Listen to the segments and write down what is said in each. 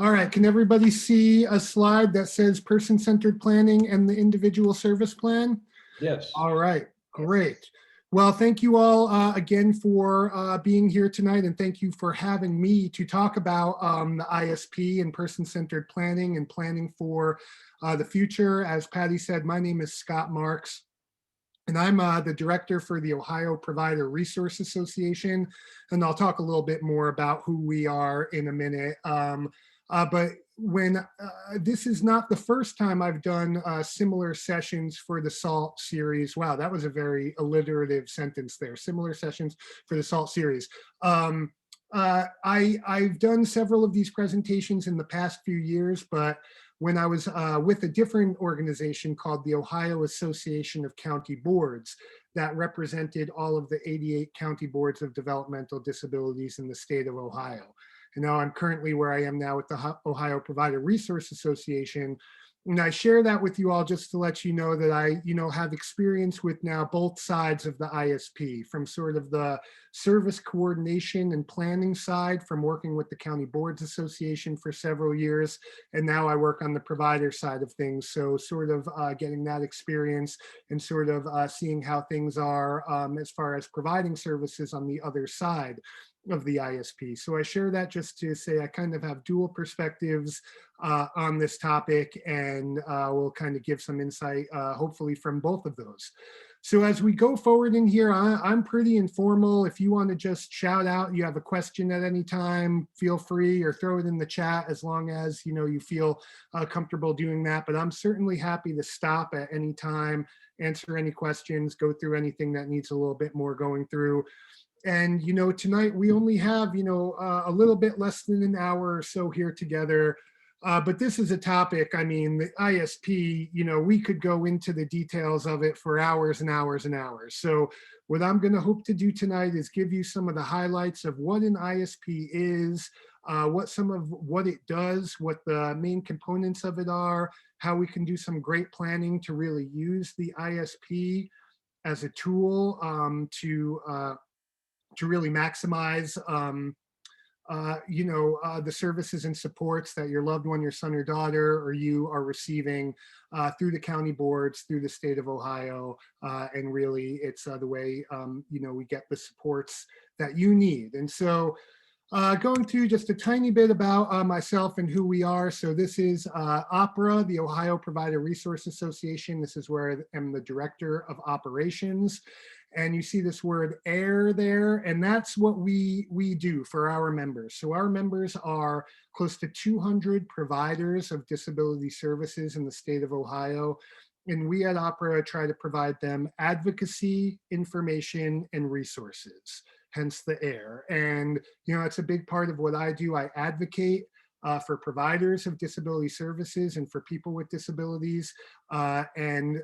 All right, can everybody see a slide that says person-centered planning and the individual service plan? Yes. All right, great. Well, thank you all again for being here tonight, and thank you for having me to talk about the ISP and person-centered planning and planning for the future. As Patty said, my name is Scott Marks, and I'm the director for the Ohio Provider Resource Association, and I'll talk a little bit more about who we are in a minute. But when this is not the first time I've done similar sessions for the SALT series. Wow, that was a very alliterative sentence there. Similar sessions for the SALT series. I've done several of these presentations in the past few years, but when I was with a different organization called the Ohio Association of County Boards that represented all of the 88 county boards of developmental disabilities in the state of Ohio. And now I'm currently where I am now with the Ohio Provider Resource Association. And I share that with you all just to let you know that I, have experience with now both sides of the ISP, from sort of the service coordination and planning side from working with the County Boards Association for several years. And now I work on the provider side of things. So sort of getting that experience and sort of seeing how things are as far as providing services on the other side of the ISP. So I share that just to say I kind of have dual perspectives on this topic, and we'll kind of give some insight, hopefully from both of those. So as we go forward in here, I'm pretty informal. If you want to just shout out, you have a question at any time, feel free, or throw it in the chat as long as you feel comfortable doing that. But I'm certainly happy to stop at any time, answer any questions, go through anything that needs a little bit more going through. And, tonight we only have, a little bit less than an hour or so here together. But this is a topic, I mean, the ISP, we could go into the details of it for hours and hours and hours. So what I'm going to hope to do tonight is give you some of the highlights of what an ISP is, what it does, what the main components of it are, how we can do some great planning to really use the ISP as a tool to really maximize, the services and supports that your loved one, your son or daughter, or you are receiving through the county boards, through the state of Ohio. And really, it's the way, we get the supports that you need. And so going through just a tiny bit about myself and who we are. So this is OPRA, the Ohio Provider Resource Association. This is where I am the director of operations. And you see this word AIR there, and that's what we do for our members. So our members are close to 200 providers of disability services in the state of Ohio. And we at OPRA try to provide them advocacy, information, and resources, hence the AIR. And, it's a big part of what I do. I advocate for providers of disability services and for people with disabilities, and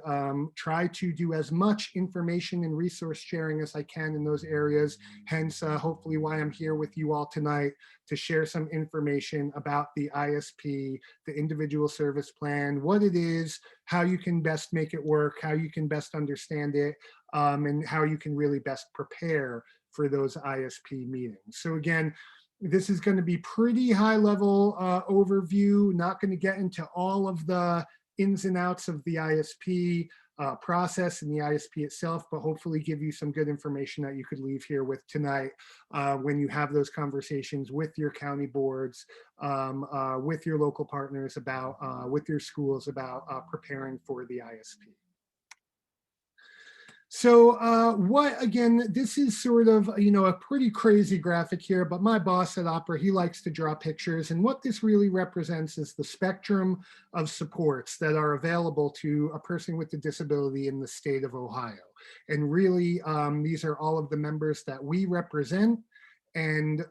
try to do as much information and resource sharing as I can in those areas. Hence, hopefully why I'm here with you all tonight to share some information about the ISP, the individual service plan, what it is, how you can best make it work, how you can best understand it, and how you can really best prepare for those ISP meetings. So again, this is going to be pretty high level overview, not going to get into all of the ins and outs of the ISP process and the ISP itself, but hopefully give you some good information that you could leave here with tonight when you have those conversations with your county boards, with your local partners about, with your schools about preparing for the ISP. So again, this is sort of, a pretty crazy graphic here, but my boss at OPRA, he likes to draw pictures. And what this really represents is the spectrum of supports that are available to a person with a disability in the state of Ohio. And really, these are all of the members that we represent. And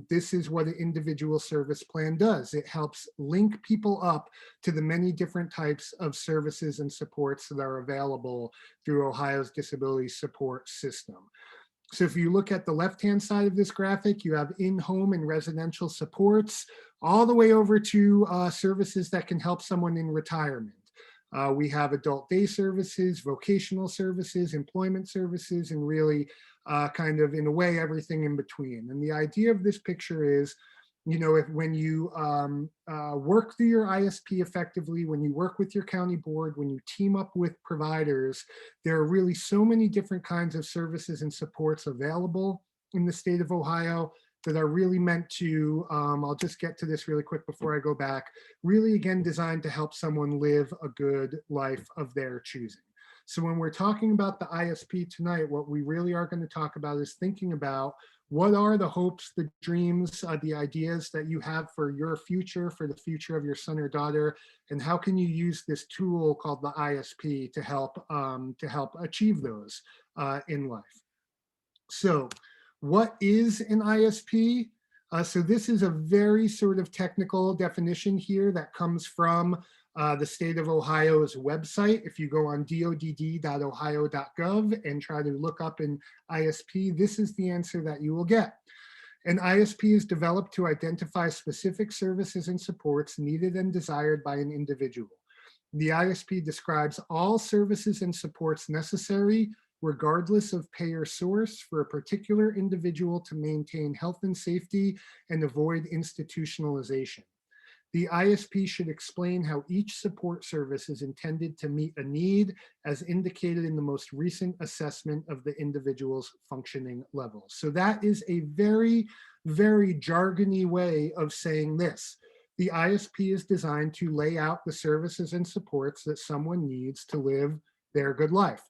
this is what an individual service plan does. It helps link people up to the many different types of services and supports that are available through Ohio's disability support system. So if you look at the left-hand side of this graphic, you have in-home and residential supports, all the way over to services that can help someone in retirement. We have adult day services, vocational services, employment services, and really kind of, in a way, everything in between. And the idea of this picture is when you work through your ISP effectively, when you work with your county board, when you team up with providers, there are really so many different kinds of services and supports available in the state of Ohio that are really meant to, I'll just get to this really quick before I go back, really again designed to help someone live a good life of their choosing. So when we're talking about the ISP tonight, what we really are going to talk about is thinking about what are the hopes, the dreams, the ideas that you have for your future, for the future of your son or daughter, and how can you use this tool called the ISP to help achieve those in life. So what is an ISP? So this is a very sort of technical definition here that comes from the state of Ohio's website. If you go on dodd.ohio.gov and try to look up an ISP, this is the answer that you will get. An ISP is developed to identify specific services and supports needed and desired by an individual. The ISP describes all services and supports necessary, regardless of payer source, for a particular individual to maintain health and safety and avoid institutionalization. The ISP should explain how each support service is intended to meet a need as indicated in the most recent assessment of the individual's functioning levels. So that is a very, very jargony way of saying this. The ISP is designed to lay out the services and supports that someone needs to live their good life.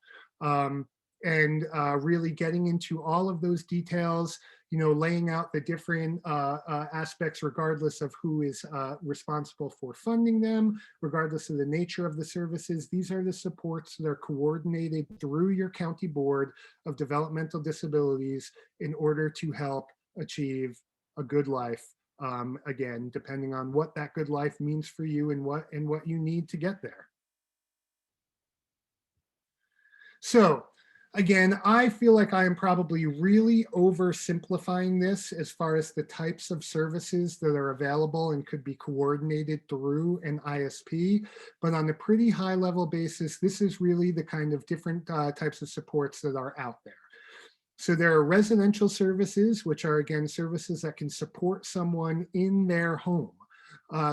Really getting into all of those details, laying out the different aspects regardless of who is responsible for funding them, regardless of the nature of the services. These are the supports that are coordinated through your county board of developmental disabilities in order to help achieve a good life. Again, depending on what that good life means for you and what you need to get there. So again, I feel like I am probably really oversimplifying this as far as the types of services that are available and could be coordinated through an ISP. But on a pretty high level basis, this is really the kind of different types of supports that are out there. So there are residential services, which are again services that can support someone in their home.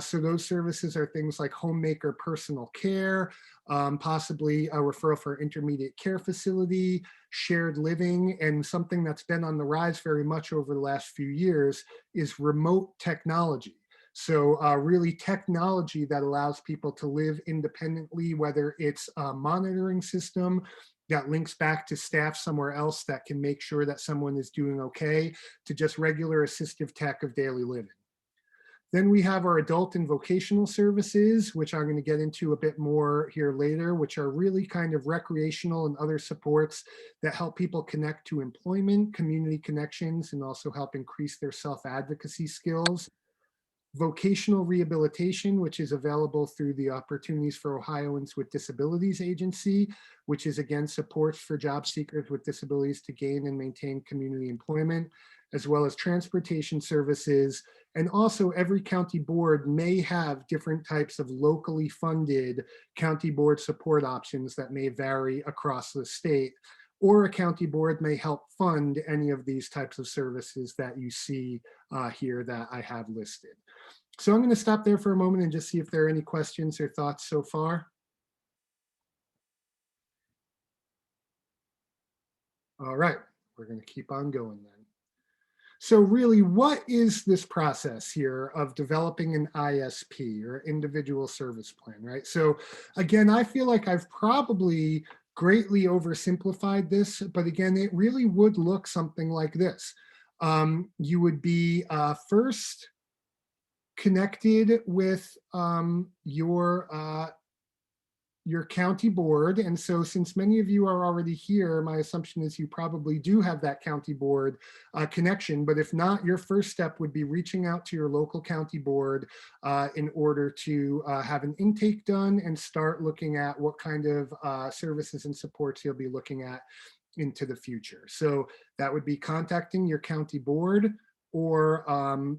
So those services are things like homemaker personal care, possibly a referral for intermediate care facility, shared living, and something that's been on the rise very much over the last few years is remote technology. So really technology that allows people to live independently, whether it's a monitoring system that links back to staff somewhere else that can make sure that someone is doing okay, to just regular assistive tech of daily living. Then we have our adult and vocational services, which I'm going to get into a bit more here later, which are really kind of recreational and other supports that help people connect to employment, community connections, and also help increase their self-advocacy skills. Vocational rehabilitation, which is available through the Opportunities for Ohioans with Disabilities Agency, which is again supports for job seekers with disabilities to gain and maintain community employment, as well as transportation services. And also every county board may have different types of locally funded county board support options that may vary across the state, or a county board may help fund any of these types of services that you see here that I have listed. So I'm going to stop there for a moment and just see if there are any questions or thoughts so far. All right, we're going to keep on going then. So really, what is this process here of developing an ISP or individual service plan, right? So again, I feel like I've probably greatly oversimplified this, but again, it really would look something like this. You would be first connected with your county board. And so since many of you are already here, my assumption is you probably do have that county board connection. But if not, your first step would be reaching out to your local county board in order to have an intake done and start looking at what kind of services and supports you'll be looking at into the future. So that would be contacting your county board, or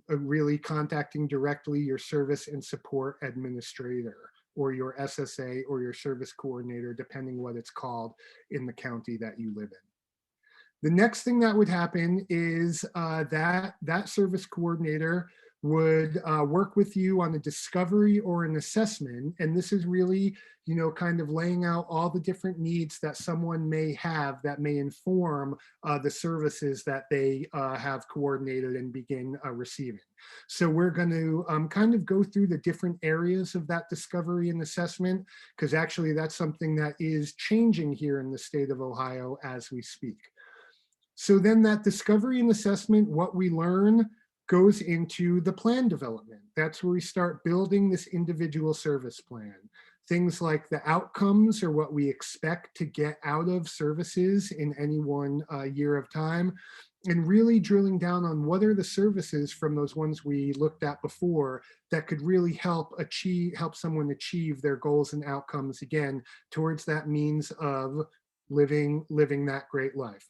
really contacting directly your service and support administrator, or your SSA, or your service coordinator, depending what it's called in the county that you live in. The next thing that would happen is that service coordinator would work with you on a discovery or an assessment. And this is really, kind of laying out all the different needs that someone may have that may inform the services that they have coordinated and begin receiving. So we're going to kind of go through the different areas of that discovery and assessment, because actually that's something that is changing here in the state of Ohio as we speak. So then that discovery and assessment, what we learn goes into the plan development. That's where we start building this individual service plan. Things like the outcomes or what we expect to get out of services in any one year of time, and really drilling down on what are the services from those ones we looked at before that could really help someone achieve their goals and outcomes, again, towards that means of living that great life.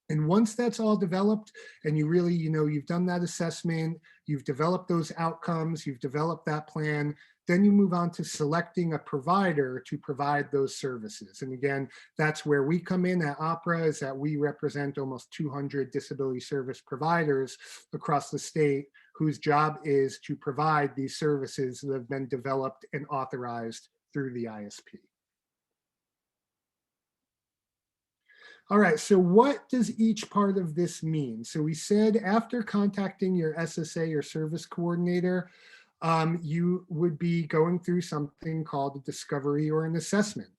And once that's all developed and you really, you've done that assessment, you've developed those outcomes, you've developed that plan, then you move on to selecting a provider to provide those services. And again, that's where we come in at OPRA, is that we represent almost 200 disability service providers across the state whose job is to provide these services that have been developed and authorized through the ISP. All right, so what does each part of this mean? So we said after contacting your SSA or service coordinator, you would be going through something called a discovery or an assessment,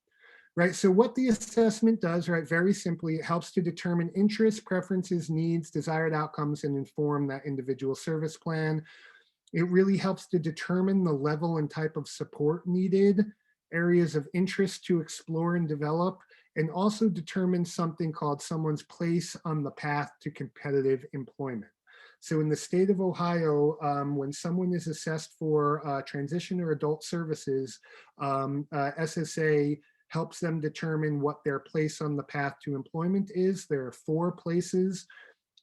right? So what the assessment does, right, very simply, it helps to determine interests, preferences, needs, desired outcomes, and inform that individual service plan. It really helps to determine the level and type of support needed, areas of interest to explore and develop, and also determine something called someone's place on the path to competitive employment. So in the state of Ohio, when someone is assessed for transition or adult services, SSA helps them determine what their place on the path to employment is. There are 4 places.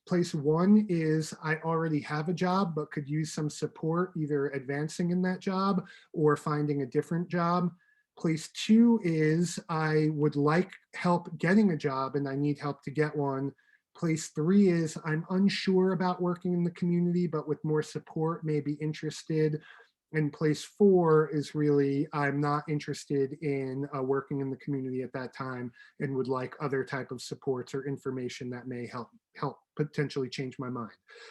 Place 1 is I already have a job, but could use some support, either advancing in that job or finding a different job. Place 2 is I would like help getting a job and I need help to get one. Place 3 is I'm unsure about working in the community, but with more support, may be interested. And place 4 is really I'm not interested in working in the community at that time and would like other type of supports or information that may help potentially change my mind.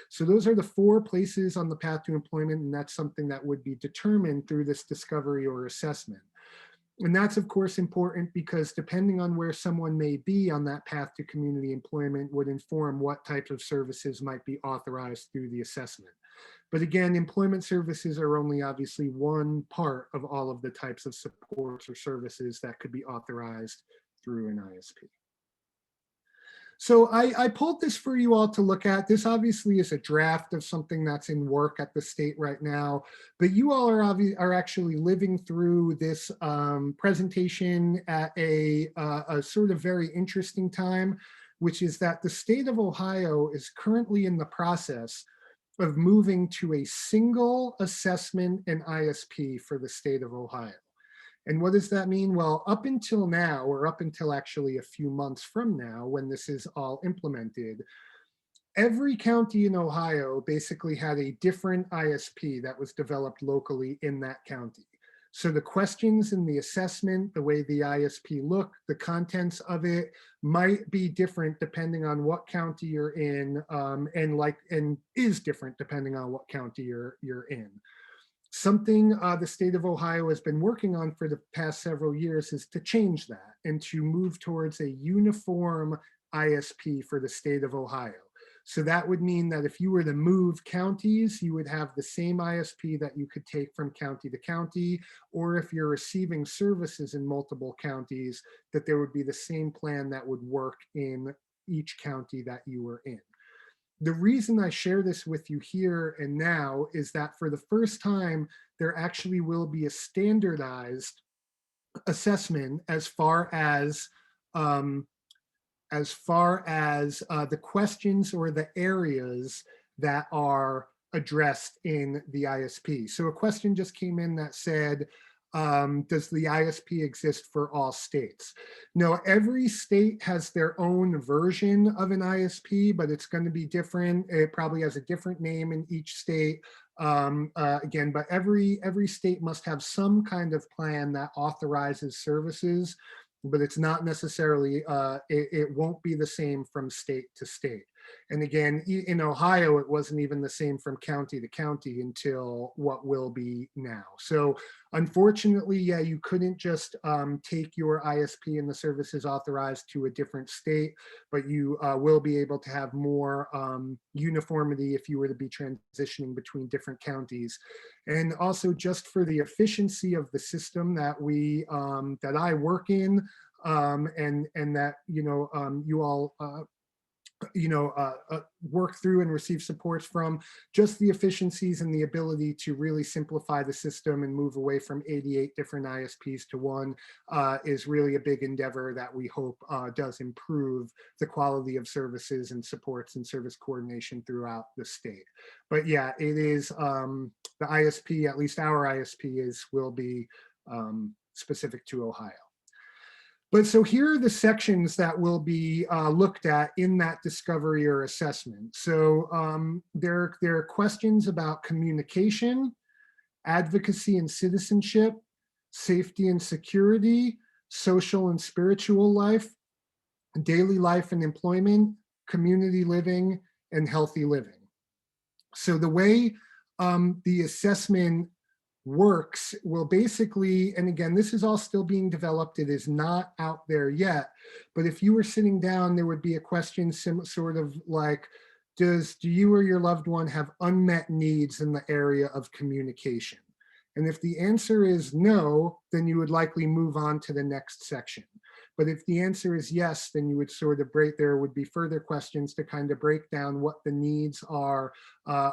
So those are the 4 places on the path to employment, and that's something that would be determined through this discovery or assessment. And that's, of course, important because depending on where someone may be on that path to community employment would inform what types of services might be authorized through the assessment. But again, employment services are only obviously one part of all of the types of supports or services that could be authorized through an ISP. So I pulled this for you all to look at. This obviously is a draft of something that's in work at the state right now, but you all are actually living through this presentation at a sort of very interesting time, which is that the state of Ohio is currently in the process of moving to a single assessment and ISP for the state of Ohio. And what does that mean? Well, up until now, or up until actually a few months from now, when this is all implemented, every county in Ohio basically had a different ISP that was developed locally in that county. So the questions in the assessment, the way the ISP looked, the contents of it might be different depending on what county you're in, and is different depending on what county you're in. Something the state of Ohio has been working on for the past several years is to change that and to move towards a uniform ISP for the state of Ohio. So that would mean that if you were to move counties, you would have the same ISP that you could take from county to county, or if you're receiving services in multiple counties, that there would be the same plan that would work in each county that you were in. The reason I share this with you here and now is that for the first time, there actually will be a standardized assessment as far as the questions or the areas that are addressed in the ISP. So a question just came in that said, does the ISP exist for all states? No, every state has their own version of an ISP, but it's going to be different. It probably has a different name in each state. Again, but every state must have some kind of plan that authorizes services, but it's not necessarily, it won't be the same from state to state. And again, in Ohio, it wasn't even the same from county to county until what will be now. So unfortunately, yeah, you couldn't just take your ISP and the services authorized to a different state, but you will be able to have more uniformity if you were to be transitioning between different counties. And also just for the efficiency of the system that that I work in, and that, you all work through and receive supports from, just the efficiencies and the ability to really simplify the system and move away from 88 different ISPs to one is really a big endeavor that we hope does improve the quality of services and supports and service coordination throughout the state. But yeah, it is the ISP, at least our ISP will be specific to Ohio. But so here are the sections that will be looked at in that discovery or assessment. So there are questions about communication, advocacy and citizenship, safety and security, social and spiritual life, daily life and employment, community living, and healthy living. So the way the assessment works will basically, and again, this is all still being developed, it is not out there yet, but if you were sitting down, there would be a question sort of like, do you or your loved one have unmet needs in the area of communication? And if the answer is no, then you would likely move on to the next section. But if the answer is yes, then you would sort of there would be further questions to kind of break down what the needs are,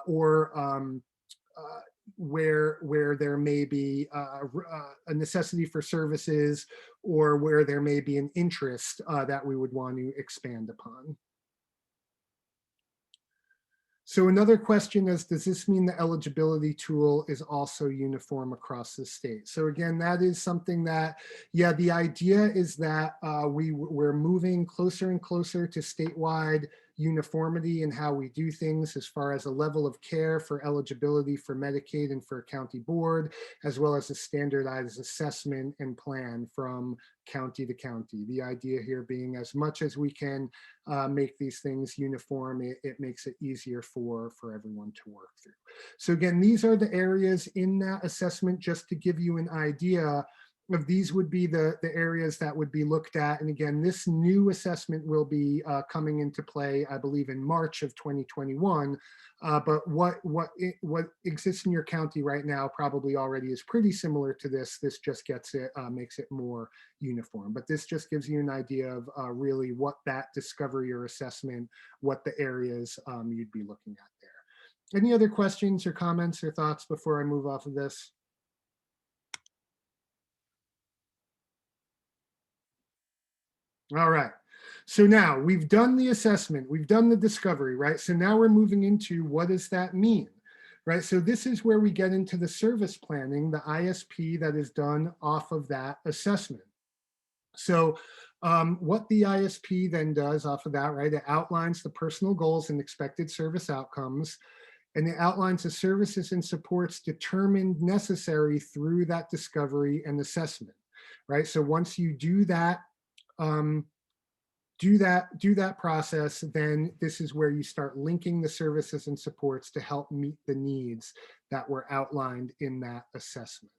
or where there may be a necessity for services, or where there may be an interest that we would want to expand upon. So another question is, does this mean the eligibility tool is also uniform across the state? So again, that is something that, yeah, the idea is that we're moving closer and closer to statewide uniformity in how we do things as far as a level of care for eligibility for Medicaid and for a county board, as well as a standardized assessment and plan from county to county. The idea here being, as much as we can make these things uniform, it makes it easier for everyone to work through. So again, these are the areas in that assessment, just to give you an idea of these would be the areas that would be looked at. And again, this new assessment will be coming into play, I believe, in March of 2021. But what exists in your county right now probably already is pretty similar to this. This just gets it, makes it more uniform. But this just gives you an idea of really what that discovery or assessment, what the areas you'd be looking at there. Any other questions or comments or thoughts before I move off of this? All right. So now we've done the assessment, we've done the discovery, right? So now we're moving into, what does that mean, right? So this is where we get into the service planning, the ISP that is done off of that assessment. So what the ISP then does off of that, right? It outlines the personal goals and expected service outcomes, and it outlines the services and supports determined necessary through that discovery and assessment, right? So once you do that, do that process, then this is where you start linking the services and supports to help meet the needs that were outlined in that assessment.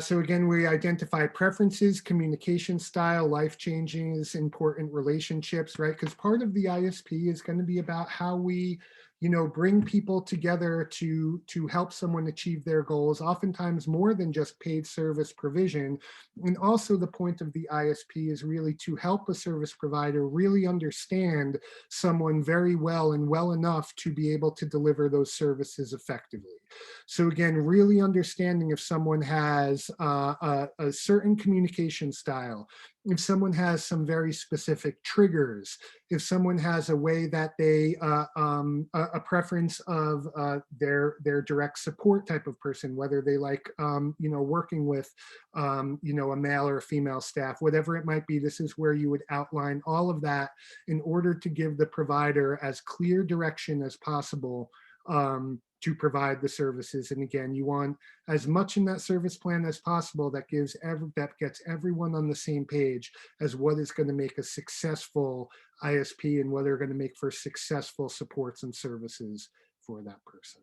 So again, we identify preferences, communication style, life changes, important relationships, right? Because part of the ISP is going to be about how we, bring people together to help someone achieve their goals, oftentimes more than just paid service provision. And also the point of the ISP is really to help a service provider really understand someone very well and well enough to be able to deliver those services effectively. So again, really understanding if someone has a certain communication style, if someone has some very specific triggers, if someone has a way that they, a preference of their direct support type of person, whether they like, working with, a male or a female staff, whatever it might be, this is where you would outline all of that in order to give the provider as clear direction as possible to provide the services. And again, you want as much in that service plan as possible that gets everyone on the same page as what is going to make a successful ISP and what are going to make for successful supports and services for that person.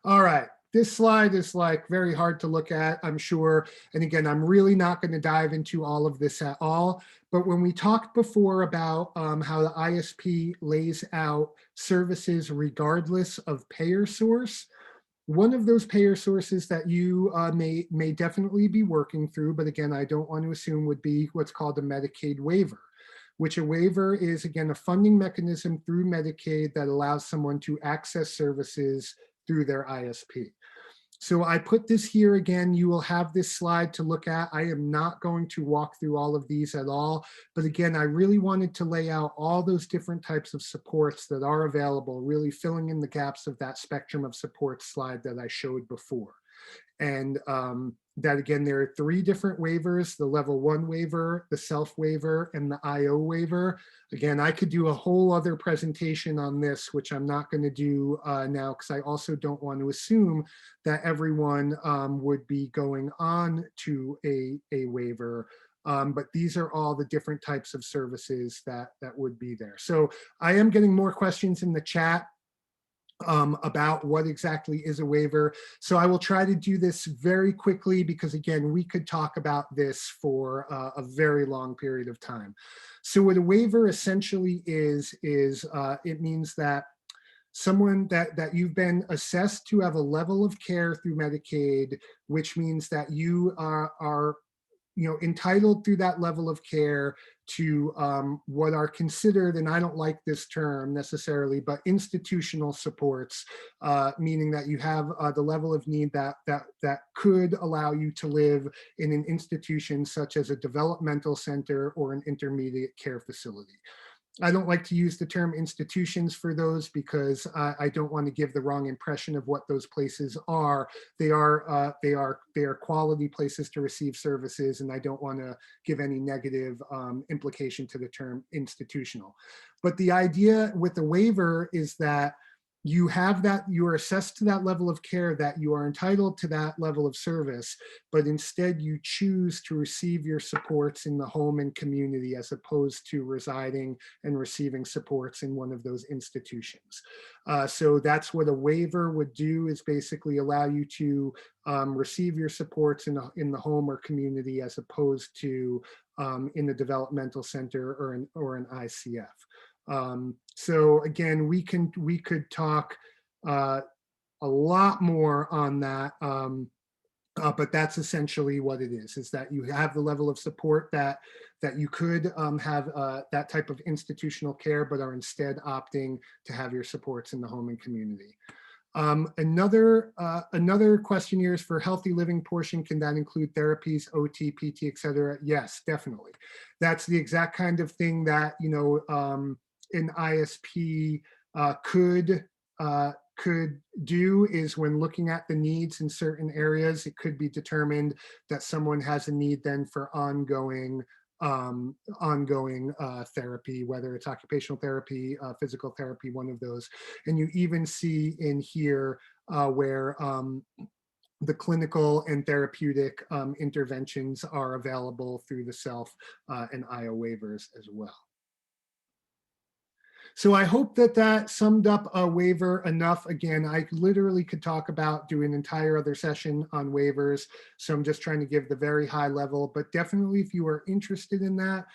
All right. This slide is like very hard to look at, I'm sure. And again, I'm really not going to dive into all of this at all. But when we talked before about how the ISP lays out services regardless of payer source, one of those payer sources that you may definitely be working through, but again, I don't want to assume would be what's called a Medicaid waiver, which a waiver is, again, a funding mechanism through Medicaid that allows someone to access services through their ISP. So I put this here again. You will have this slide to look at. I am not going to walk through all of these at all. But again, I really wanted to lay out all those different types of supports that are available, really filling in the gaps of that spectrum of support slide that I showed before. And that again, there are 3 different waivers: the level 1 waiver, the self waiver, and the IO waiver. Again, I could do a whole other presentation on this, which I'm not going to do now, because I also don't want to assume that everyone would be going on to a waiver. But these are all the different types of services that would be there. So I am getting more questions in the chat about what exactly is a waiver. So I will try to do this very quickly because again, we could talk about this for a very long period of time. So what a waiver essentially is it means that someone that you've been assessed to have a level of care through Medicaid, which means that you are entitled through that level of care to what are considered, and I don't like this term necessarily, but institutional supports, meaning that you have the level of need that could allow you to live in an institution such as a developmental center or an intermediate care facility. I don't like to use the term institutions for those because I don't want to give the wrong impression of what those places are. They are quality places to receive services, and I don't want to give any negative implication to the term institutional. But the idea with the waiver is that you are assessed to that level of care, that you are entitled to that level of service, but instead you choose to receive your supports in the home and community as opposed to residing and receiving supports in one of those institutions. So that's what a waiver would do, is basically allow you to receive your supports in the home or community as opposed to in the developmental center or an ICF. So again, we could talk a lot more on that, but that's essentially what it is that you have the level of support that you could have that type of institutional care, but are instead opting to have your supports in the home and community. Another question here is for healthy living portion. Can that include therapies, OT, PT, et cetera? Yes, definitely. That's the exact kind of thing that, an ISP could do, is when looking at the needs in certain areas, it could be determined that someone has a need then for ongoing therapy, whether it's occupational therapy, physical therapy, one of those. And you even see in here where the clinical and therapeutic interventions are available through the self and IO waivers as well. So I hope that summed up a waiver enough. Again, I literally could talk about, do an entire other session on waivers. So I'm just trying to give the very high level, but definitely if you are interested in that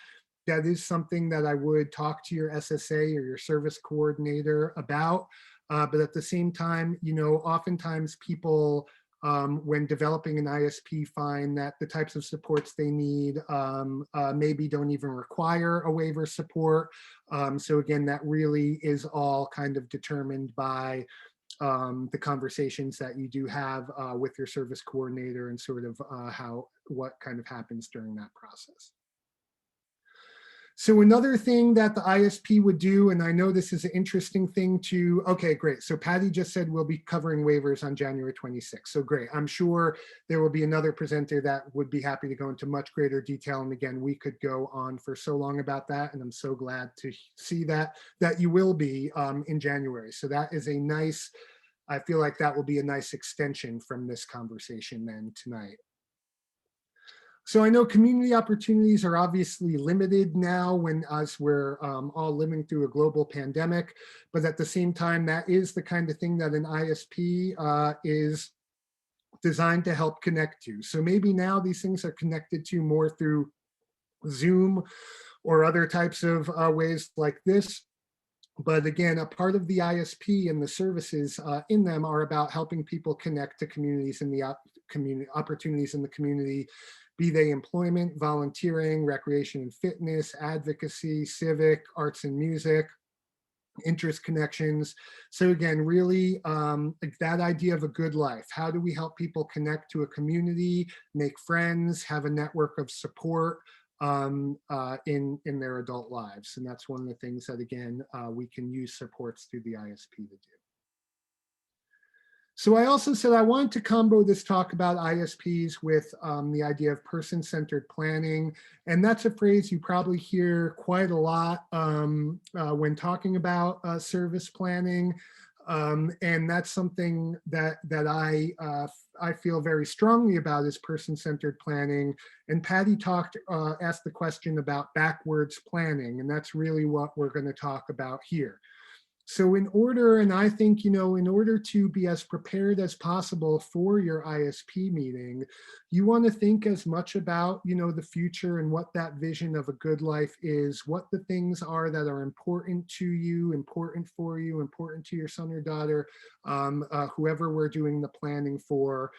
is something that I would talk to your SSA or your service coordinator about. But at the same time, oftentimes people when developing an ISP find that the types of supports they need maybe don't even require a waiver support. So again, that really is all kind of determined by the conversations that you do have with your service coordinator and sort of what kind of happens during that process. So another thing that the ISP would do, and I know this is an interesting thing to, okay, great. So Patty just said we'll be covering waivers on January 26th. So great. I'm sure there will be another presenter that would be happy to go into much greater detail. And again, we could go on for so long about that. And I'm so glad to see that you will be in January. So that is a nice, I feel like that will be a nice extension from this conversation then tonight. So I know community opportunities are obviously limited now as we're all living through a global pandemic, but at the same time, that is the kind of thing that an ISP is designed to help connect to. So maybe now these things are connected to more through Zoom or other types of ways like this. But again, a part of the ISP and the services in them are about helping people connect to communities and the community opportunities in the community, be they employment, volunteering, recreation and fitness, advocacy, civic, arts and music, interest connections. So again, really that idea of a good life. How do we help people connect to a community, make friends, have a network of support in their adult lives? And that's one of the things that, again, we can use supports through the ISP to do. So I also said I wanted to combo this talk about ISPs with the idea of person-centered planning. And that's a phrase you probably hear quite a lot when talking about service planning. And that's something that I feel very strongly about is person-centered planning. And Patty asked the question about backwards planning, and that's really what we're going to talk about here. So in order, and I think, in order to be as prepared as possible for your ISP meeting, you want to think as much about, the future and what that vision of a good life is, what the things are that are important to you, important for you, important to your son or daughter, whoever we're doing the planning for,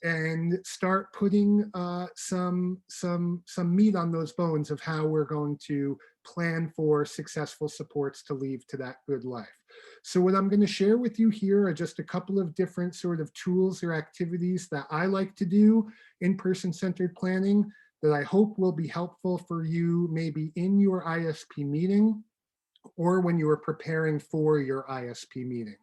and start putting some meat on those bones of how we're going to plan for successful supports to lead to that good life. So what I'm going to share with you here are just a couple of different sort of tools or activities that I like to do in person-centered planning that I hope will be helpful for you maybe in your ISP meeting or when you are preparing for your ISP meeting.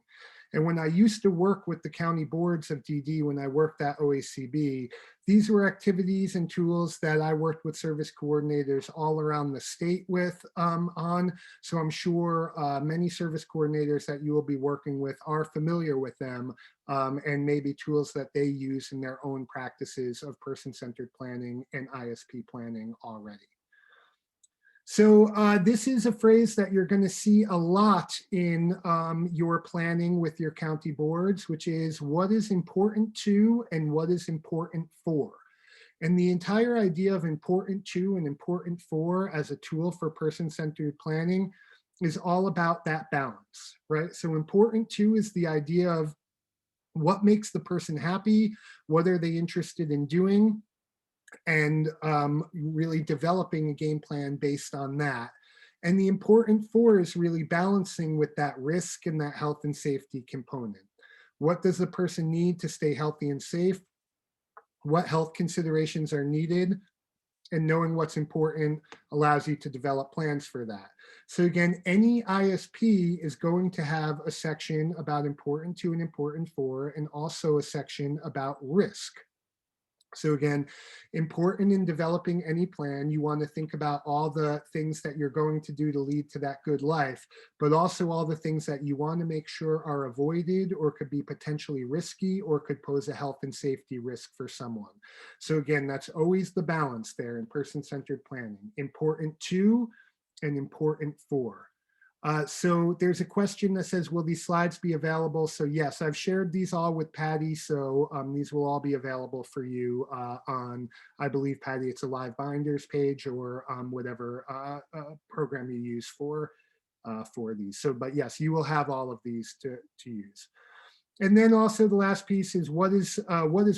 And when I used to work with the county boards of DD, when I worked at OACB, these were activities and tools that I worked with service coordinators all around the state with on. So I'm sure many service coordinators that you will be working with are familiar with them and maybe tools that they use in their own practices of person-centered planning and ISP planning already. So this is a phrase that you're going to see a lot in your planning with your county boards, which is what is important to and what is important for. And the entire idea of important to and important for as a tool for person-centered planning is all about that balance, right? So important to is the idea of what makes the person happy, what are they interested in doing, and really developing a game plan based on that. And the important for is really balancing with that risk and that health and safety component. What does the person need to stay healthy and safe? What health considerations are needed? And knowing what's important allows you to develop plans for that. So again, any ISP is going to have a section about important to and important for, and also a section about risk. So again, important in developing any plan, you want to think about all the things that you're going to do to lead to that good life, but also all the things that you want to make sure are avoided or could be potentially risky or could pose a health and safety risk for someone. So again, that's always the balance there in person-centered planning, important to and important for. So there's a question that says, will these slides be available? So yes, I've shared these all with Patty. So these will all be available for you on, I believe, Patty, it's a Live Binders page or whatever program you use for these. So, but yes, you will have all of these to use. And then also the last piece is what is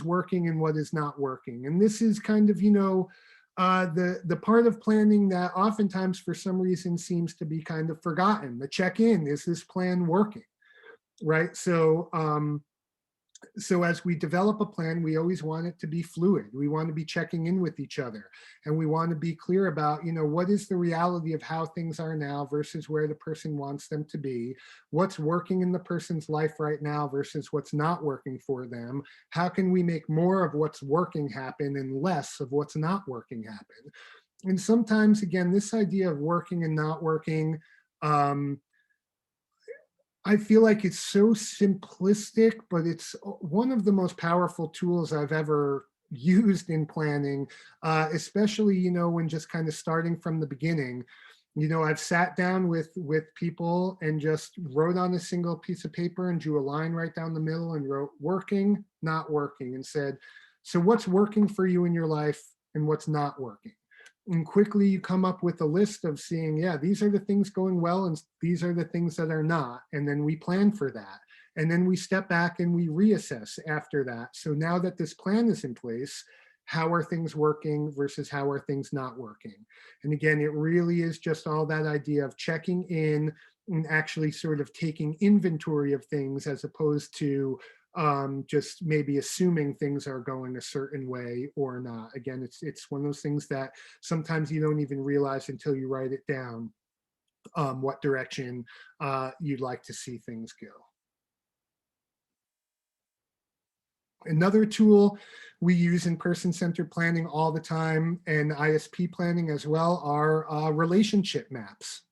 working and what is not working. And this is kind of, the part of planning that oftentimes for some reason seems to be kind of forgotten. The check-in, is this plan working? Right? So as we develop a plan, we always want it to be fluid. We want to be checking in with each other, and we want to be clear about, what is the reality of how things are now versus where the person wants them to be, what's working in the person's life right now versus what's not working for them. How can we make more of what's working happen and less of what's not working happen? And sometimes, again, this idea of working and not working, I feel like it's so simplistic, but it's one of the most powerful tools I've ever used in planning, especially, when just kind of starting from the beginning. I've sat down with people and just wrote on a single piece of paper and drew a line right down the middle and wrote working, not working, and said, so what's working for you in your life and what's not working? And quickly you come up with a list of seeing, yeah, these are the things going well and these are the things that are not. And then we plan for that. And then we step back and we reassess after that. So now that this plan is in place, how are things working versus how are things not working? And again, it really is just all that idea of checking in and actually sort of taking inventory of things as opposed to just maybe assuming things are going a certain way or not. Again, it's one of those things that sometimes you don't even realize until you write it down, what direction you'd like to see things go. Another tool we use in person-centered planning all the time, and ISP planning as well, are relationship maps.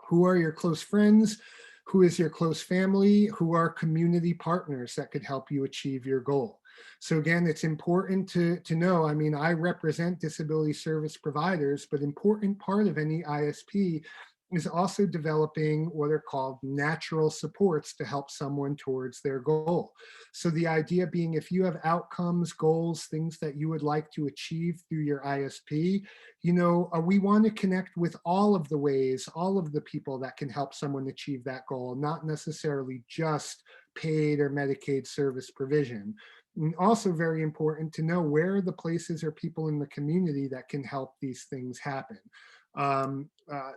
Who are your close friends? Who is your close family? Who are community partners that could help you achieve your goal? So again, it's important to know, I mean, I represent disability service providers, but important part of any ISP is also developing what are called natural supports to help someone towards their goal. So the idea being, if you have outcomes, goals, things that you would like to achieve through your ISP, we want to connect with all of the ways, all of the people that can help someone achieve that goal, not necessarily just paid or Medicaid service provision. And also very important to know where are the places or people in the community that can help these things happen.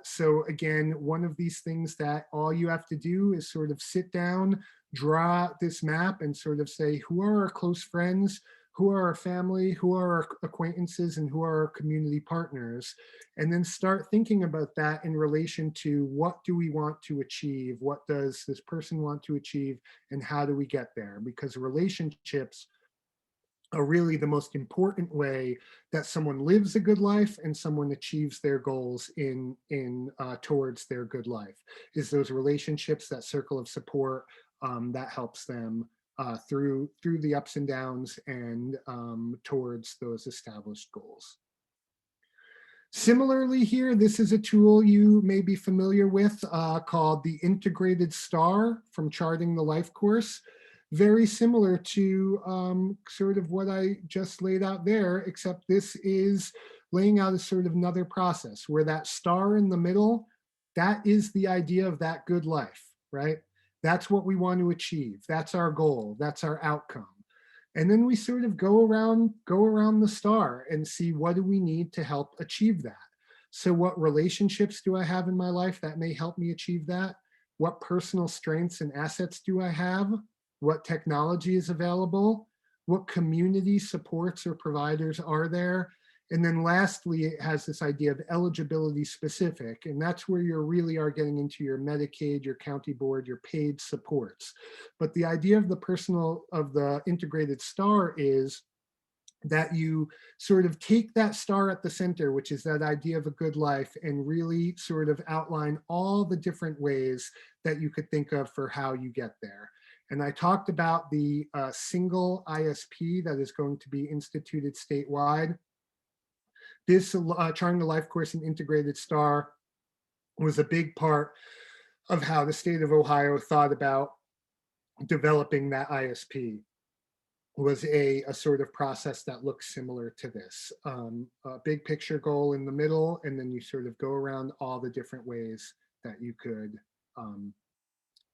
So again, one of these things that all you have to do is sort of sit down, draw this map and sort of say, who are our close friends? Who are our family? Who are our acquaintances? And who are our community partners? And then start thinking about that in relation to what do we want to achieve? What does this person want to achieve? And how do we get there? Because relationships are really the most important way that someone lives a good life and someone achieves their goals in towards their good life, is those relationships, that circle of support that helps them through the ups and downs and towards those established goals. Similarly here, this is a tool you may be familiar with called the Integrated Star from Charting the Life course. Very similar to sort of what I just laid out there, except this is laying out a sort of another process where that star in the middle, that is the idea of that good life, right? That's what we want to achieve. That's our goal. That's our outcome. And then we sort of go around the star and see what do we need to help achieve that. So what relationships do I have in my life that may help me achieve that? What personal strengths and assets do I have? What technology is available? What community supports or providers are there? And then lastly, it has this idea of eligibility specific, and that's where you really are getting into your Medicaid, your county board, your paid supports. But the idea of the integrated star is that you sort of take that star at the center, which is that idea of a good life, and really sort of outline all the different ways that you could think of for how you get there. And I talked about the single ISP that is going to be instituted statewide. This Charting the Life course and Integrated Star was a big part of how the state of Ohio thought about developing that ISP. Was a sort of process that looks similar to this. A big picture goal in the middle, and then you sort of go around all the different ways that you could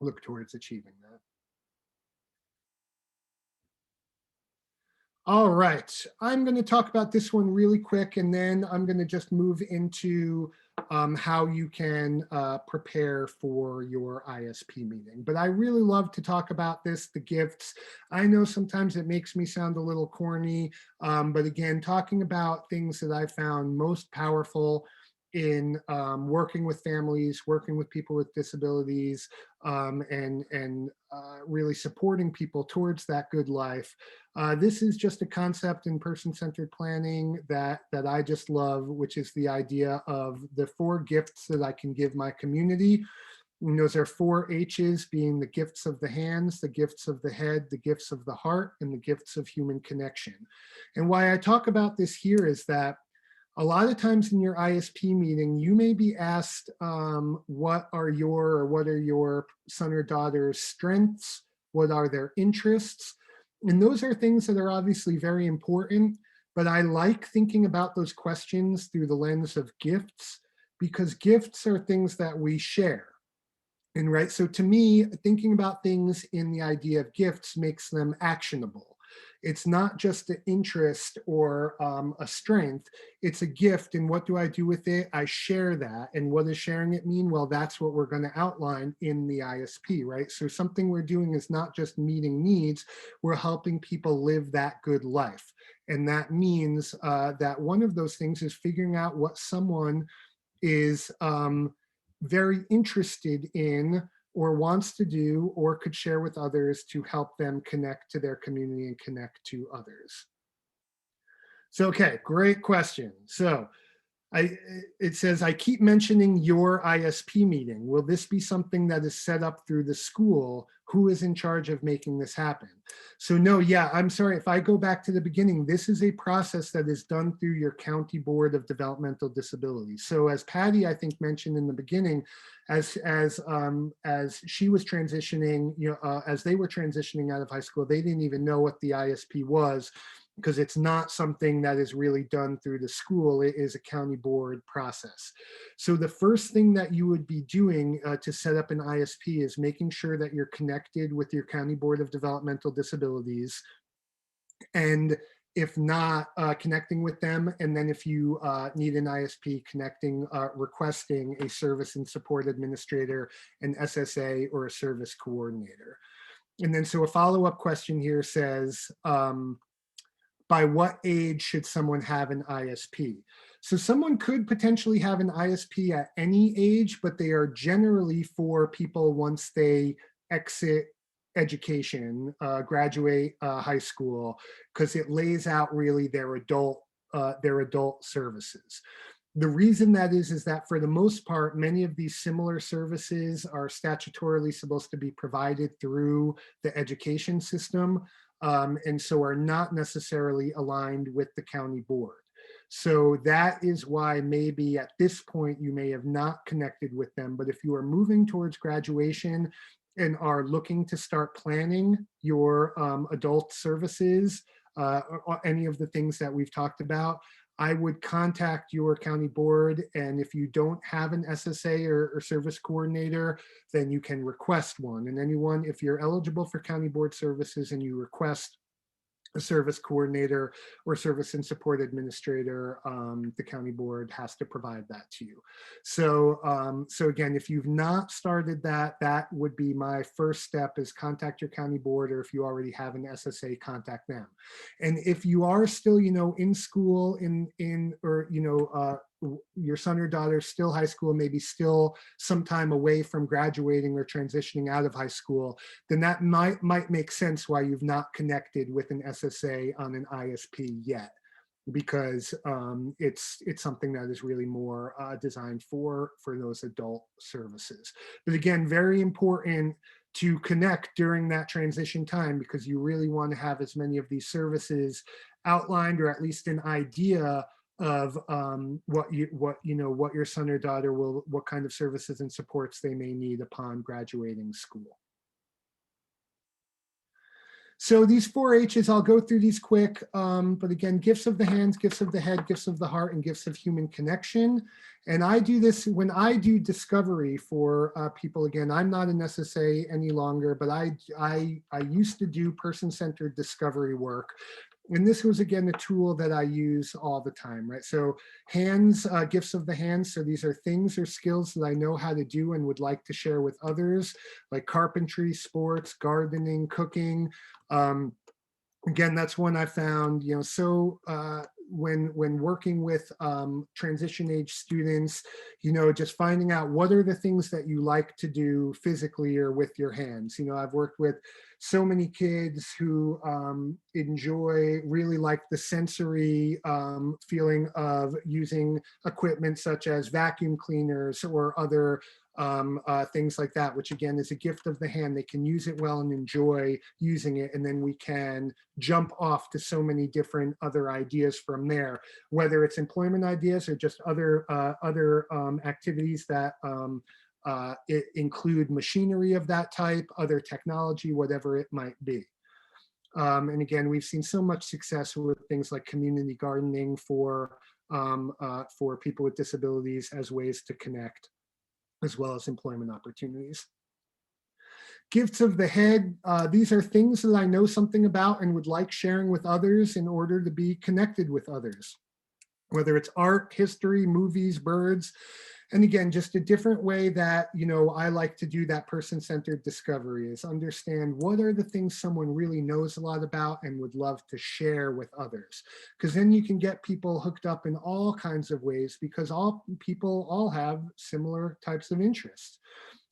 look towards achieving that. All right, I'm going to talk about this one really quick, and then I'm going to just move into how you can prepare for your ISP meeting. But I really love to talk about this, the gifts. I know sometimes it makes me sound a little corny, but again, talking about things that I found most powerful in working with families, working with people with disabilities, and really supporting people towards that good life. This is just a concept in person-centered planning that I just love, which is the idea of the 4 gifts that I can give my community. And those are 4 H's, being the gifts of the hands, the gifts of the head, the gifts of the heart, and the gifts of human connection. And why I talk about this here is that a lot of times in your ISP meeting, you may be asked what are your son or daughter's strengths, what are their interests, and those are things that are obviously very important, but I like thinking about those questions through the lens of gifts, because gifts are things that we share. And right, so to me, thinking about things in the idea of gifts makes them actionable. It's not just an interest or a strength, it's a gift. And what do I do with it? I share that. And what does sharing it mean? Well, that's what we're going to outline in the ISP, right? So something we're doing is not just meeting needs, we're helping people live that good life. And that means that one of those things is figuring out what someone is very interested in or wants to do or could share with others to help them connect to their community and connect to others. So, okay, great question. So it says, I keep mentioning your ISP meeting. Will this be something that is set up through the school? Who is in charge of making this happen? So no, yeah, I'm sorry. If I go back to the beginning, this is a process that is done through your County Board of Developmental Disabilities. So as Patty, I think, mentioned in the beginning, as she was transitioning, as they were transitioning out of high school, they didn't even know what the ISP was, because it's not something that is really done through the school. It is a county board process. So the first thing that you would be doing to set up an ISP is making sure that you're connected with your County Board of Developmental Disabilities. And if not, connecting with them. And then if you need an ISP, requesting a service and support administrator, an SSA, or a service coordinator. And then so a follow-up question here says, by what age should someone have an ISP? So someone could potentially have an ISP at any age, but they are generally for people once they exit education, graduate high school, because it lays out really their adult services. The reason that is that for the most part, many of these similar services are statutorily supposed to be provided through the education system, and so are not necessarily aligned with the county board. So that is why maybe at this point you may have not connected with them, but if you are moving towards graduation and are looking to start planning your adult services, or any of the things that we've talked about, I would contact your county board. And if you don't have an SSA or service coordinator, then you can request one. And anyone, if you're eligible for county board services and you request a service coordinator or service and support administrator, the county board has to provide that to you. So, so again, if you've not started that, that would be my first step, is contact your county board, or if you already have an SSA, contact them. And if you are still, in school, or, your son or daughter still high school, maybe still some time away from graduating or transitioning out of high school, then that might make sense why you've not connected with an SSA on an ISP yet, because it's something that is really more designed for those adult services. But again, very important to connect during that transition time, because you really want to have as many of these services outlined, or at least an idea of what your son or daughter what kind of services and supports they may need upon graduating school. So these 4 H's, I'll go through these quick, but again, gifts of the hands, gifts of the head, gifts of the heart, and gifts of human connection. And I do this when I do discovery for people. Again, I'm not an SSA any longer, but I used to do person-centered discovery work. And this was, again, a tool that I use all the time, right? So hands, gifts of the hands. So these are things or skills that I know how to do and would like to share with others, like carpentry, sports, gardening, cooking. Again, that's one I found, so when working with transition age students, just finding out what are the things that you like to do physically or with your hands. I've worked with so many kids who really like the sensory feeling of using equipment such as vacuum cleaners or other things like that, which again is a gift of the hand. They can use it well and enjoy using it, and then we can jump off to so many different other ideas from there, whether it's employment ideas or just other activities that include machinery of that type, other technology, whatever it might be. And again, we've seen so much success with things like community gardening for people with disabilities as ways to connect, as well as employment opportunities. Gifts of the head, these are things that I know something about and would like sharing with others in order to be connected with others, whether it's art, history, movies, birds. And again, just a different way that, I like to do that person-centered discovery is understand what are the things someone really knows a lot about and would love to share with others. Because then you can get people hooked up in all kinds of ways because all people have similar types of interests.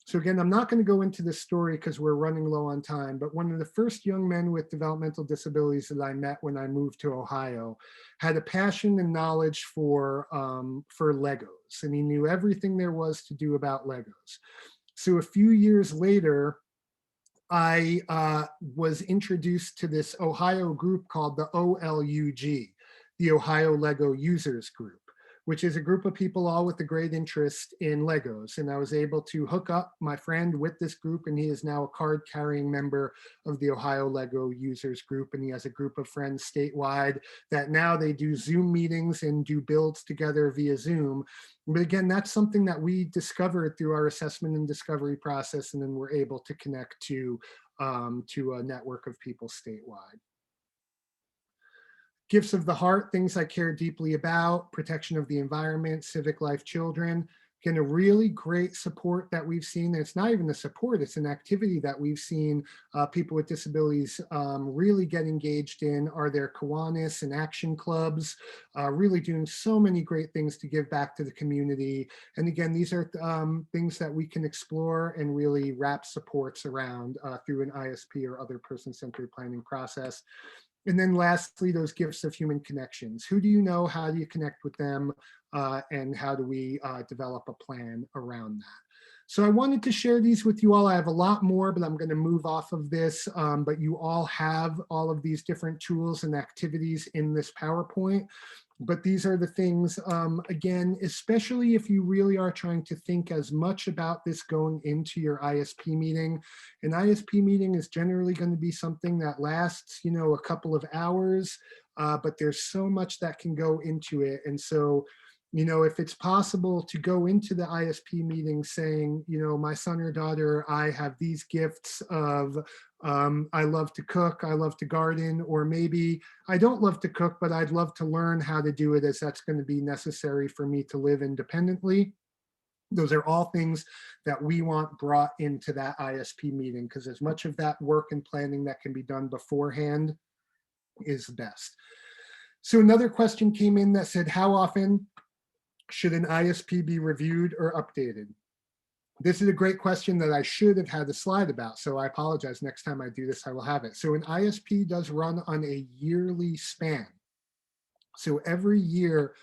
So again, I'm not going to go into this story because we're running low on time, but one of the first young men with developmental disabilities that I met when I moved to Ohio had a passion and knowledge for Legos, and he knew everything there was to do about Legos. So a few years later, I was introduced to this Ohio group called the OLUG, the Ohio Lego Users Group, which is a group of people all with a great interest in Legos. And I was able to hook up my friend with this group, and he is now a card-carrying member of the Ohio Lego Users Group. And he has a group of friends statewide that now they do Zoom meetings and do builds together via Zoom. But again, that's something that we discovered through our assessment and discovery process, and then we're able to connect to a network of people statewide. Gifts of the heart, things I care deeply about, protection of the environment, Civic Life children. Again, a really great support that we've seen. And it's not even a support, it's an activity that we've seen people with disabilities really get engaged in are their Kiwanis and action clubs, really doing so many great things to give back to the community. And again, these are things that we can explore and really wrap supports around through an ISP or other person-centered planning process. And then lastly, those gifts of human connections. Who do you know? How do you connect with them? And how do we develop a plan around that? So I wanted to share these with you all. I have a lot more, but I'm going to move off of this. But you all have all of these different tools and activities in this PowerPoint. But these are the things, again, especially if you really are trying to think as much about this going into your ISP meeting. An ISP meeting is generally going to be something that lasts, a couple of hours, but there's so much that can go into it. And so, if it's possible to go into the ISP meeting saying, my son or daughter, I have these gifts of, I love to cook, I love to garden, or maybe I don't love to cook, but I'd love to learn how to do it as that's going to be necessary for me to live independently. Those are all things that we want brought into that ISP meeting, because as much of that work and planning that can be done beforehand is best. So another question came in that said, how often should an ISP be reviewed or updated? This is a great question that I should have had a slide about, so I apologize. Next time I do this, I will have it. So an ISP does run on a yearly span. So every year,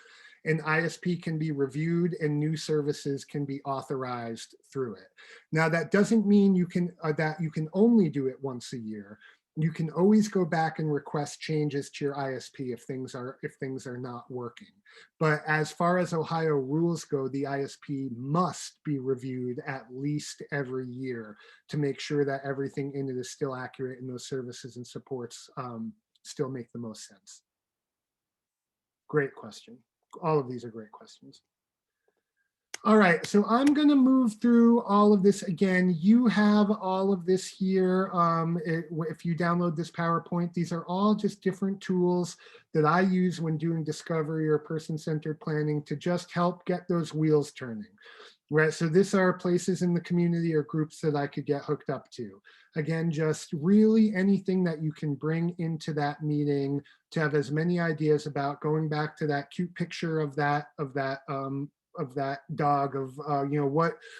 an ISP can be reviewed and new services can be authorized through it. Now, that doesn't mean you can only do it once a year. You can always go back and request changes to your ISP if things are not working. But as far as Ohio rules go, the ISP must be reviewed at least every year to make sure that everything in it is still accurate and those services and supports still make the most sense. Great question. All of these are great questions. All right, so I'm going to move through all of this again. You have all of this here. If you download this PowerPoint, these are all just different tools that I use when doing discovery or person-centered planning to just help get those wheels turning. Right, so these are places in the community or groups that I could get hooked up to. Again, just really anything that you can bring into that meeting to have as many ideas about, going back to that cute picture of that dog, of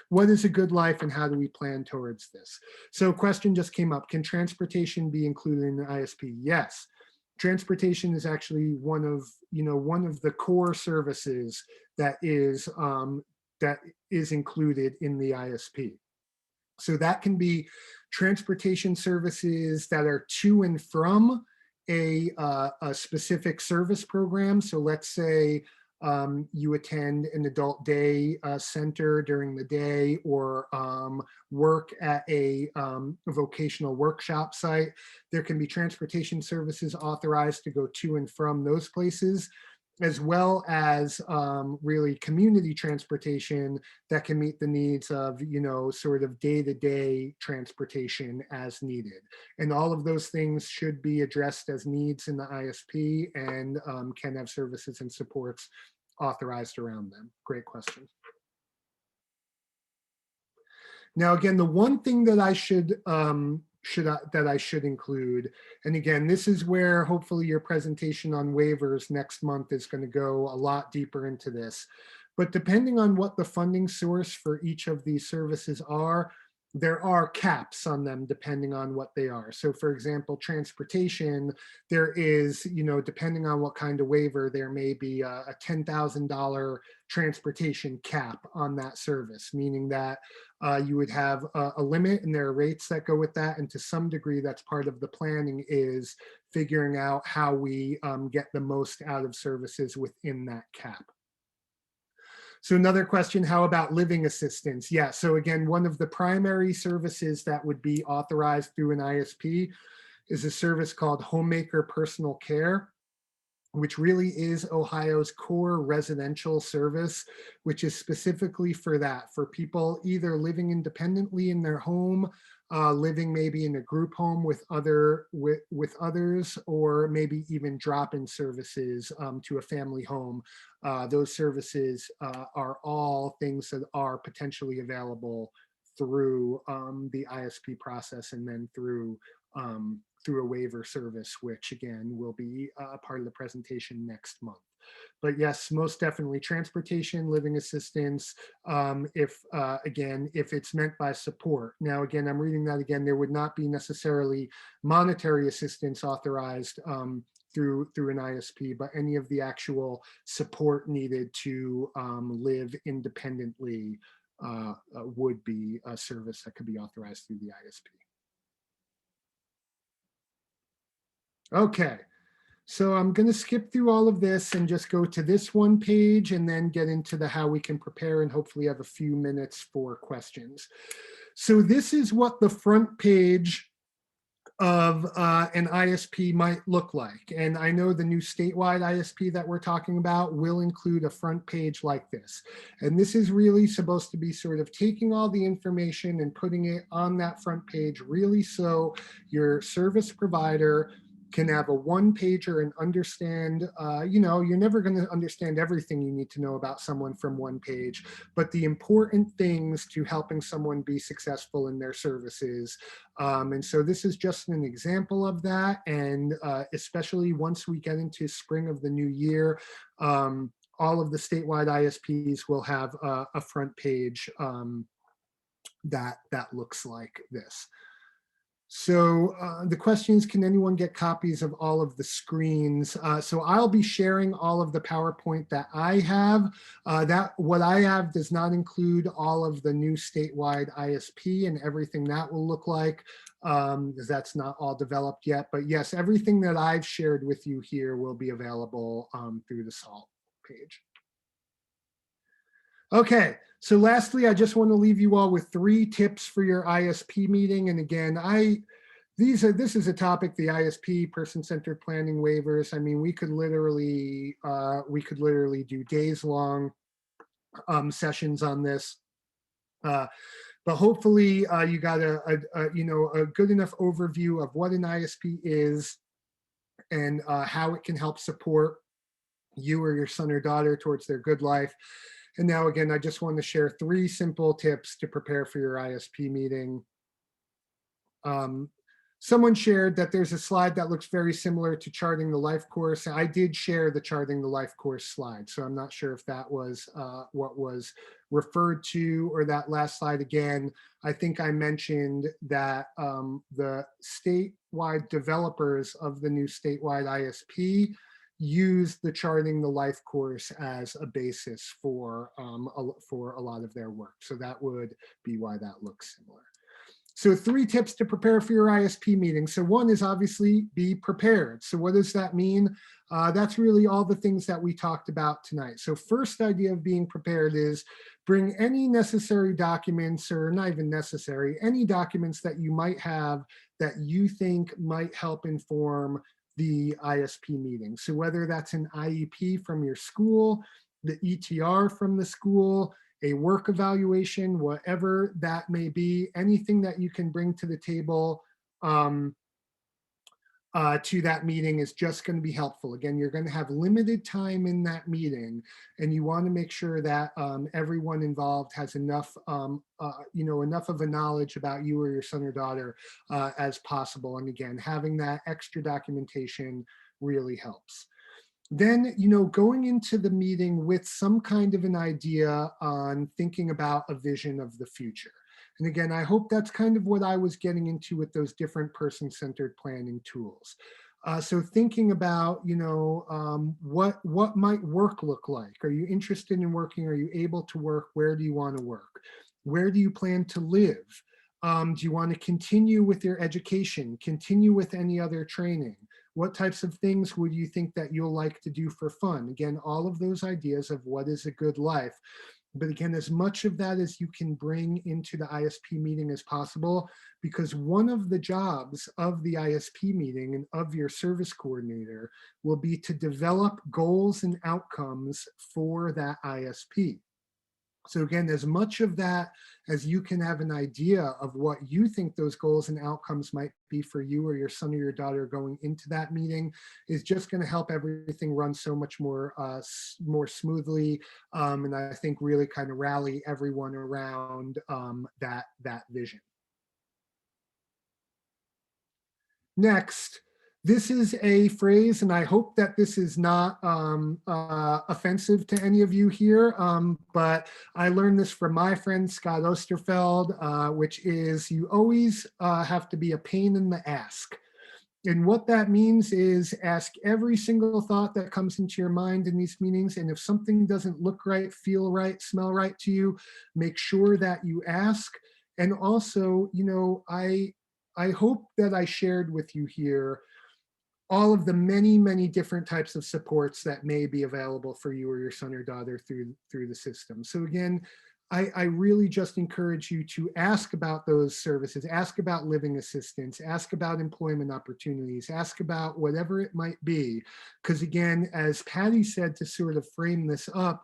what is a good life and how do we plan towards this. So question just came up, can transportation be included in the ISP? Yes. Transportation is actually one of the core services that is included in the ISP. So that can be transportation services that are to and from a specific service program. So let's say you attend an adult day center during the day, or work at a vocational workshop site. There can be transportation services authorized to go to and from those places, as well as really community transportation that can meet the needs of, sort of day-to-day transportation as needed. And all of those things should be addressed as needs in the ISP and can have services and supports authorized around them. Great question. Now, again, the one thing that I should include, and again, this is where hopefully your presentation on waivers next month is going to go a lot deeper into this. But depending on what the funding source for each of these services are, there are caps on them depending on what they are. So for example, transportation, there is, depending on what kind of waiver, there may be a $10,000 transportation cap on that service, meaning that you would have a limit and there are rates that go with that. And to some degree, that's part of the planning, is figuring out how we get the most out of services within that cap. So another question, how about living assistance? Yeah, so again, one of the primary services that would be authorized through an ISP is a service called Homemaker Personal Care, which really is Ohio's core residential service, which is specifically for that, for people either living independently in their home, living maybe in a group home with others, or maybe even drop-in services to a family home. Those services are all things that are potentially available through the ISP process, and then through a waiver service, which again will be a part of the presentation next month. But yes, most definitely transportation, living assistance, if it's meant by support. Now, again, I'm reading that again, there would not be necessarily monetary assistance authorized through an ISP, but any of the actual support needed to live independently would be a service that could be authorized through the ISP. Okay, so I'm going to skip through all of this and just go to this one page and then get into the how we can prepare, and hopefully have a few minutes for questions. So this is what the front page of an ISP might look like. And I know the new statewide ISP that we're talking about will include a front page like this. And this is really supposed to be sort of taking all the information and putting it on that front page, really so your service provider can have a one-pager and understand, you're never going to understand everything you need to know about someone from one page, but the important things to helping someone be successful in their services. And so this is just an example of that. And especially once we get into spring of the new year, all of the statewide ISPs will have a front page that looks like this. So the question is, can anyone get copies of all of the screens? So I'll be sharing all of the PowerPoint that I have. What I have does not include all of the new statewide ISP and everything that will look like, because that's not all developed yet. But yes, everything that I've shared with you here will be available through the SALT page. Okay, so lastly, I just want to leave you all with 3 tips for your ISP meeting. And again, this is a topic, the ISP, person-centered planning waivers. I mean, we could literally do days long sessions on this. But hopefully you got a good enough overview of what an ISP is and how it can help support you or your son or daughter towards their good life. And now again, I just want to share 3 simple tips to prepare for your ISP meeting. Someone shared that there's a slide that looks very similar to charting the life course. I did share the charting the life course slide, so I'm not sure if that was what was referred to, or that last slide again. I think I mentioned that the statewide developers of the new statewide ISP use the charting the life course as a basis for a lot of their work. So that would be why that looks similar. So 3 tips to prepare for your ISP meeting. So 1 is obviously be prepared. So what does that mean? That's really all the things that we talked about tonight. So first idea of being prepared is bring any necessary documents, or not even necessary, any documents that you might have that you think might help inform the ISP meeting. So whether that's an IEP from your school, the ETR from the school, a work evaluation, whatever that may be, anything that you can bring to the table to that meeting is just going to be helpful. Again, you're going to have limited time in that meeting, and you want to make sure that everyone involved has enough, enough of a knowledge about you or your son or daughter as possible. And again, having that extra documentation really helps. Then, going into the meeting with some kind of an idea on thinking about a vision of the future. And again, I hope that's kind of what I was getting into with those different person-centered planning tools. So thinking about, what might work look like? Are you interested in working? Are you able to work? Where do you want to work? Where do you plan to live? Do you want to continue with your education? Continue with any other training? What types of things would you think that you'll like to do for fun? Again, all of those ideas of what is a good life. But again, as much of that as you can bring into the ISP meeting as possible, because one of the jobs of the ISP meeting and of your service coordinator will be to develop goals and outcomes for that ISP. So again, as much of that as you can have an idea of what you think those goals and outcomes might be for you or your son or your daughter going into that meeting is just going to help everything run so much more smoothly, and I think really kind of rally everyone around that vision. Next, this is a phrase, and I hope that this is not offensive to any of you here, but I learned this from my friend Scott Osterfeld, which is you always have to be a pain in the ask. And what that means is ask every single thought that comes into your mind in these meetings. And if something doesn't look right, feel right, smell right to you, make sure that you ask. And also, I hope that I shared with you here all of the many, many different types of supports that may be available for you or your son or daughter through the system. So again, I really just encourage you to ask about those services, ask about living assistance, ask about employment opportunities, ask about whatever it might be. Because again, as Patty said, to sort of frame this up,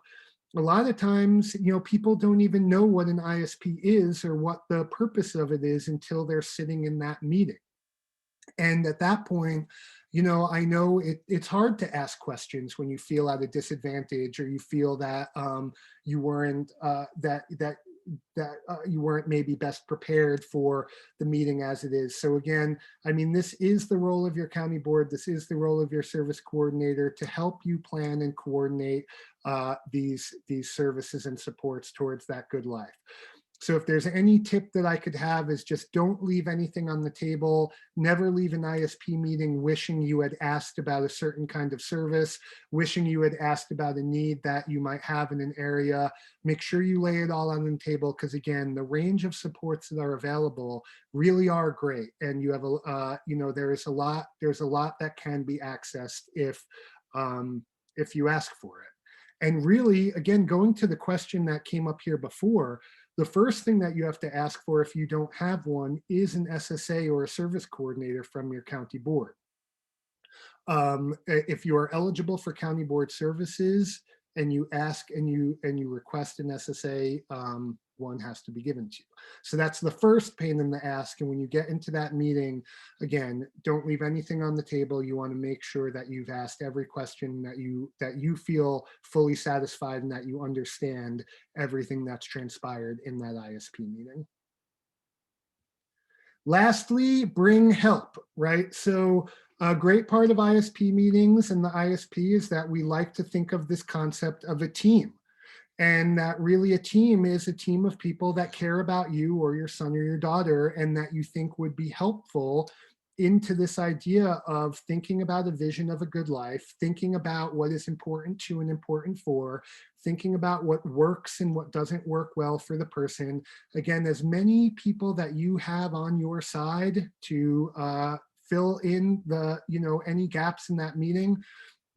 a lot of times, people don't even know what an ISP is or what the purpose of it is until they're sitting in that meeting. And at that point, I know it's hard to ask questions when you feel at a disadvantage, or you feel that you weren't you weren't maybe best prepared for the meeting as it is. So again, I mean, this is the role of your county board. This is the role of your service coordinator to help you plan and coordinate these services and supports towards that good life. So if there's any tip that I could have is just don't leave anything on the table. Never leave an ISP meeting wishing you had asked about a certain kind of service, wishing you had asked about a need that you might have in an area. Make sure you lay it all on the table, because again, the range of supports that are available really are great. And you have there's a lot that can be accessed if you ask for it. And really, again, going to the question that came up here before, the first thing that you have to ask for if you don't have one is an SSA or a service coordinator from your county board. If you are eligible for county board services, and you ask and you request an SSA, one has to be given to you. So that's the first pain in the ass. And when you get into that meeting, again, don't leave anything on the table. You want to make sure that you've asked every question, that you feel fully satisfied and that you understand everything that's transpired in that ISP meeting. Lastly, bring help, right? So a great part of ISP meetings and the ISP is that we like to think of this concept of a team. And that really a team is a team of people that care about you or your son or your daughter, and that you think would be helpful into this idea of thinking about a vision of a good life, thinking about what is important to and important for, thinking about what works and what doesn't work well for the person. Again, as many people that you have on your side to fill in the, any gaps in that meeting,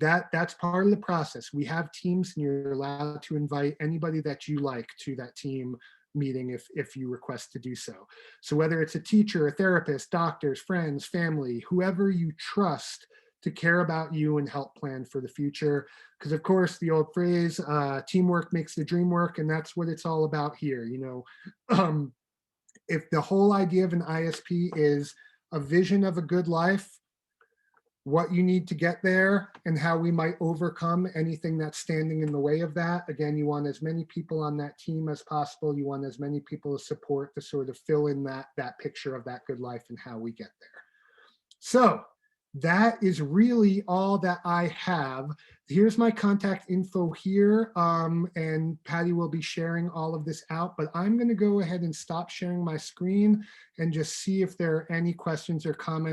that's part of the process. We have teams and you're allowed to invite anybody that you like to that team meeting if you request to do so. So whether it's a teacher, a therapist, doctors, friends, family, whoever you trust to care about you and help plan for the future. Because of course, the old phrase, teamwork makes the dream work, and that's what it's all about here. If the whole idea of an ISP is a vision of a good life, what you need to get there and how we might overcome anything that's standing in the way of that. Again, you want as many people on that team as possible. You want as many people to support to sort of fill in that picture of that good life and how we get there. So that is really all that I have. Here's my contact info here, and Patty will be sharing all of this out, but I'm going to go ahead and stop sharing my screen and just see if there are any questions or comments